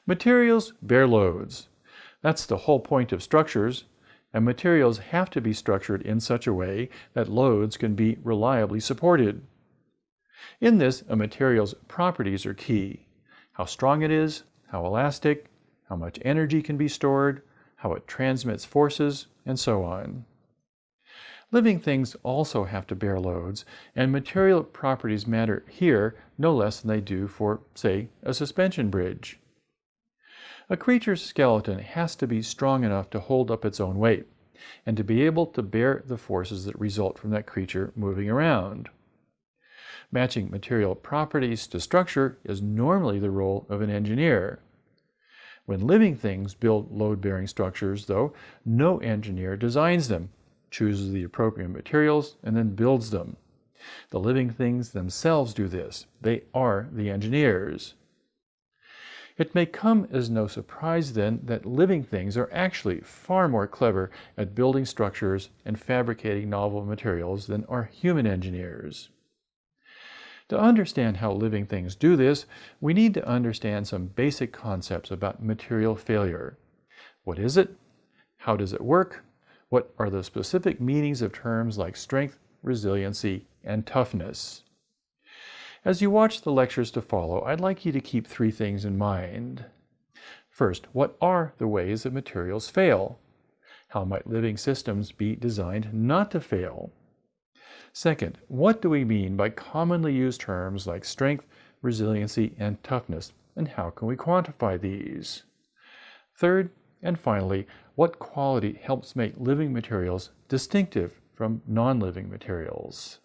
Materials bear loads. That's the whole point of structures, and materials have to be structured in such a way that loads can be reliably supported. In this, a material's properties are key. How strong it is, how elastic, how much energy can be stored, how it transmits forces, and so on. Living things also have to bear loads, and material properties matter here no less than they do for, say, a suspension bridge. A creature's skeleton has to be strong enough to hold up its own weight, and to be able to bear the forces that result from that creature moving around. Matching material properties to structure is normally the role of an engineer. When living things build load-bearing structures, though, no engineer designs them, chooses the appropriate materials, and then builds them. The living things themselves do this. They are the engineers. It may come as no surprise, then, that living things are actually far more clever at building structures and fabricating novel materials than are human engineers. To understand how living things do this, we need to understand some basic concepts about material failure. What is it? How does it work? What are the specific meanings of terms like strength, resiliency, and toughness? As you watch the lectures to follow, I'd like you to keep three things in mind. First, what are the ways that materials fail? How might living systems be designed not to fail? Second, what do we mean by commonly used terms like strength, resiliency, and toughness, and how can we quantify these? Third, and finally, what quality helps make living materials distinctive from non-living materials?